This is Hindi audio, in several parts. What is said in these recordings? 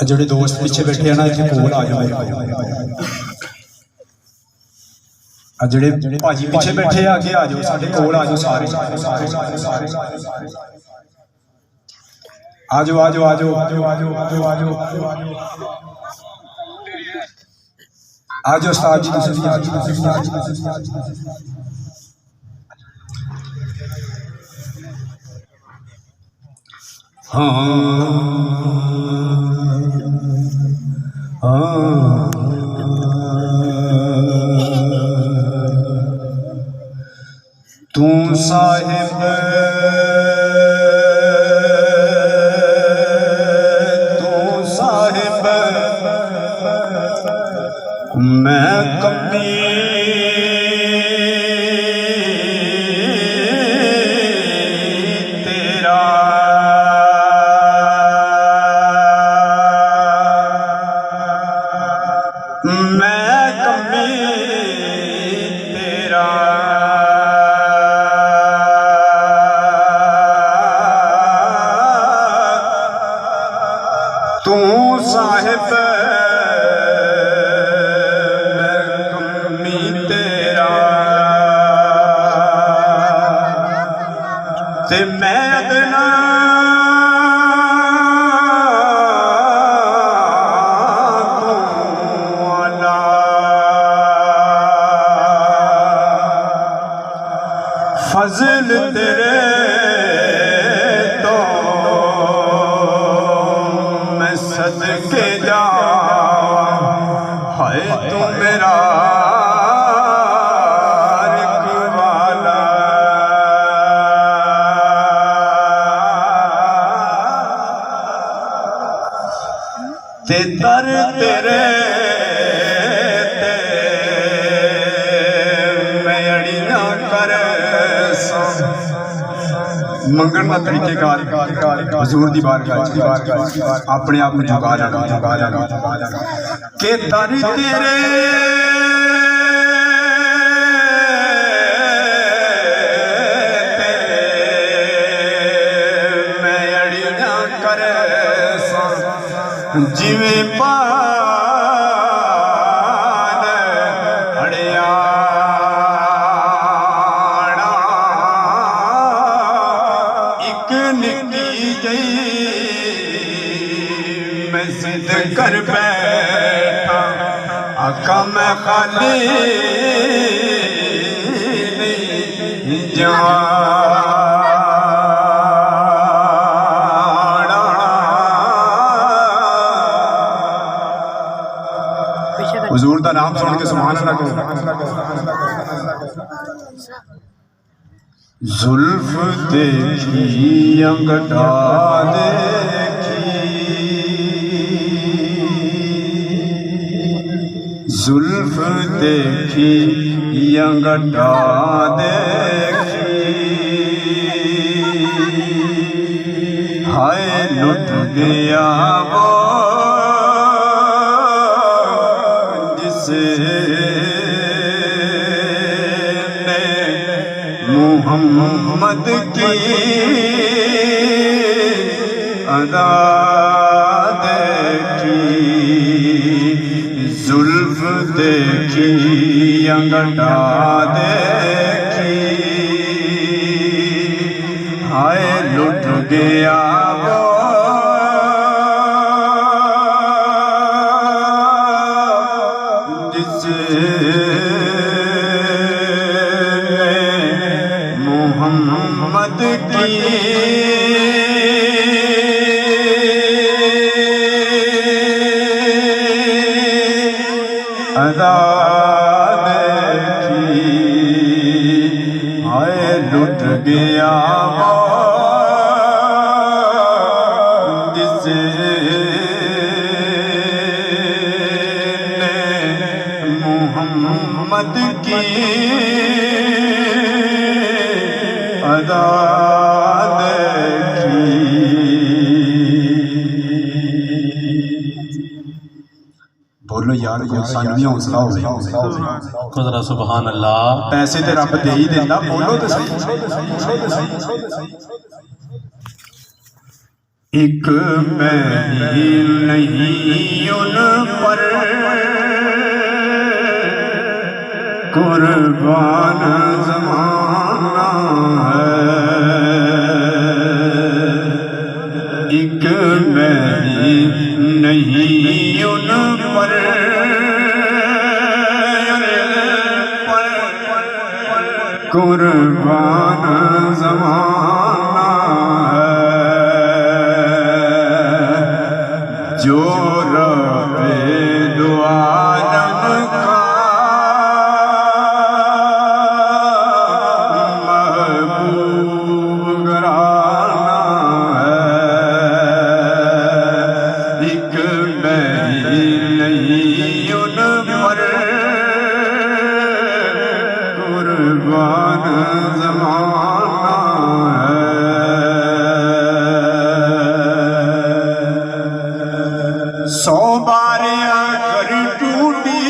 ਜਿਹੜੇ ਦੋਸਤ ਪਿੱਛੇ ਬੈਠੇ ਆ ਨਾ ਇੱਥੇ ਕੋਲ ਆ ਜਾਓ ਆ ਜਿਹੜੇ ਭਾਜੀ ਪਿੱਛੇ ਬੈਠੇ ਆ ਅੱਗੇ ਆ ਜਾਓ ਸਾਡੇ ਕੋਲ ਆ ਜਾਓ ਸਾਰੇ आ जाओ आ जाओ आ जाओ आ जाओ आ जाओ आ जाओ आ जाओ आ जाओ उस्ताद जी तुसीं आ जाओ तू साहिब मैं कमी तेरा मैं कमी तेरा तू साहिब ते मैं अदना तू आला फजल तेरे तो मैं सदके जा हाय तू मेरा ते दर तेरे ते मैं अड़ी ना कर मंगन का तरीकेकार हजूर दी बारगाह अपने आप में झुका जाना के दर तेरे मैं अड़ी ना कर जिवें पान हड़ियाणा एक निक्की जही मैं जिद कर बैठा आका मैं खाली नहीं जा हुजूर दा नाम सुन के सुभान अल्लाह कहो। जुल्फ देखी अंगठा देखी जुल्फ देखी अंगठा देखी हाय लुट गया वो मोहम्मद की अदा देखी जुल्फ देखी अंगठा देखी हाय लुट गया वो मोहम्मद की अदा देखी हाय लुट गया वो जिसने मोहम्मद की अदा देखी। बोलो यार सानू भी हौसला हो खुदा सुभान अल्लाह। पैसे ते रब दे ही देंदा, बोलो तो सही। एक मैं ही नहीं उन पर कुर्बान ज़माना है। एक मैं ही नहीं उन पर कुर्बान ज़माना है। जो रब्बे दो आलम का महबूब घराना है। एक मैं ही नहीं उन पर कुर्बान ज़माना है। 100 बार अगर टूटी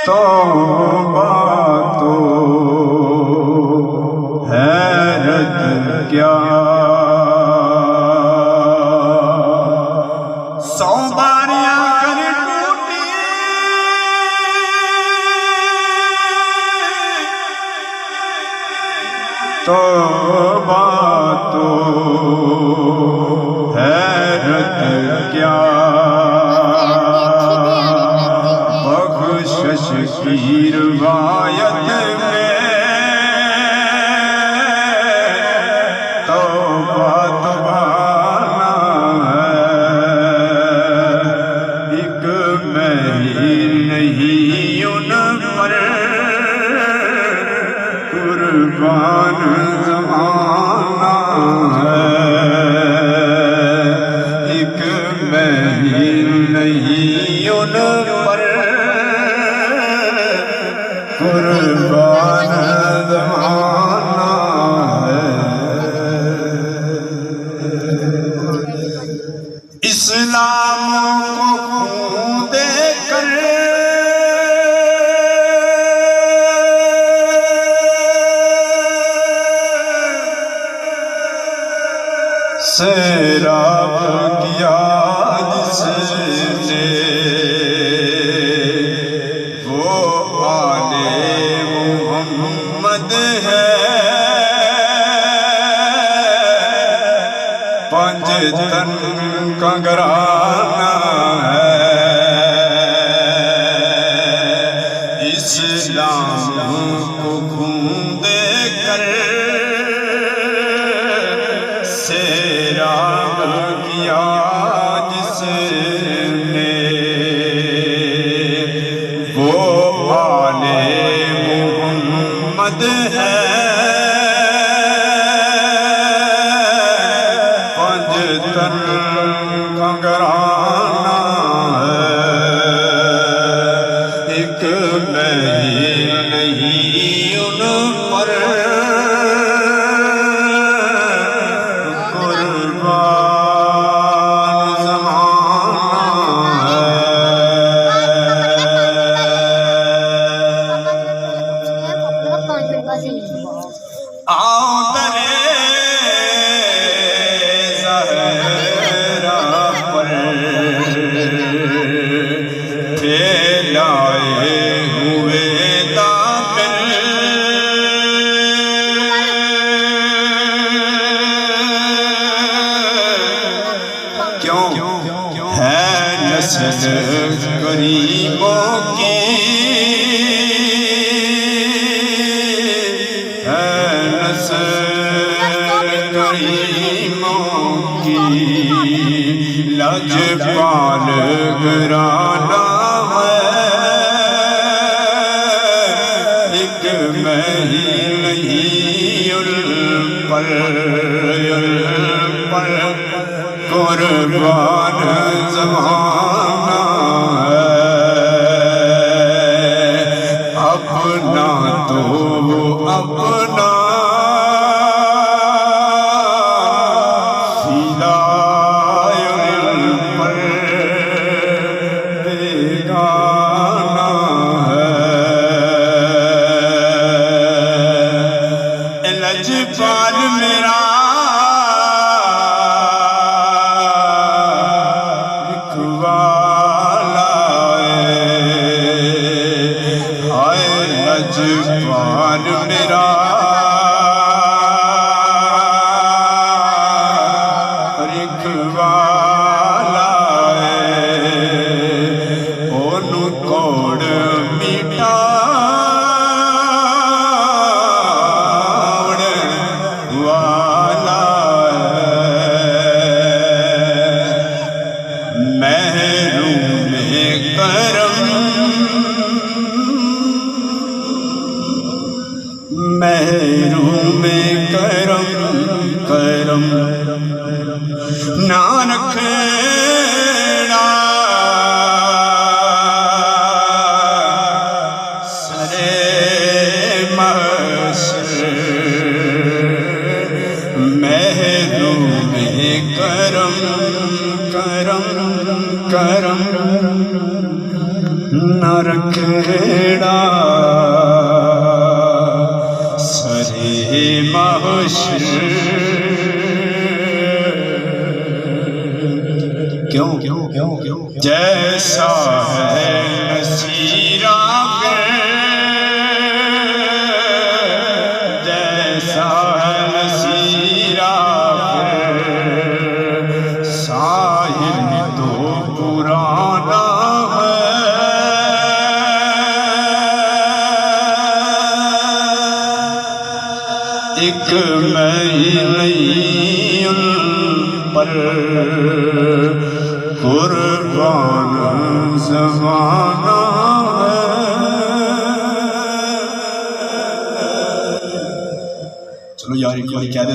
तो हैरत क्या। 100 बार अगर टूटी तो हैरत क्या। बख्शिश की रिवायत में तौबा तौबाना है। एक मैं ही नहीं उन पर कुर्बान ज़माना है। एक मैं ही नहीं उन पर कुर्बान ज़माना है। इस्लाम को खून देकर सैराब किया जिसने वो आले मोहम्मद है। पंजतन का घराना है। इस्लाम को खून देकर सैराब किया जिसने वो आले मोहम्मद है। पंजतन का घराना है। एक मैं ही नहीं उन पर कुर्बान ज़माना है। आओ दरे ज़हरा पर फैलाए हुए दामन क्यों है नस्ल गरीबों की है नस्ल गरीबों की। लजपाल घराना है। एक मैं ही नहीं उन पर कुर्बान ज़माना है। अपना तो अपना फिदायुल पर बेगाना है। लजपाल मेरा रखवाला हाय लजपाल मेरा रखवाला ओनू कोड़ मीठा महरूम करम करम नानक सरे महशर महरूम करम करम करम नरखेड़ा सरे महशर क्यों क्यों क्यों क्यों जैसा है नसीरा जैसा है नसीरा साहिल तो पुराना एक नहीं उन पर कुर्बान ज़माना है। चलो यार क्या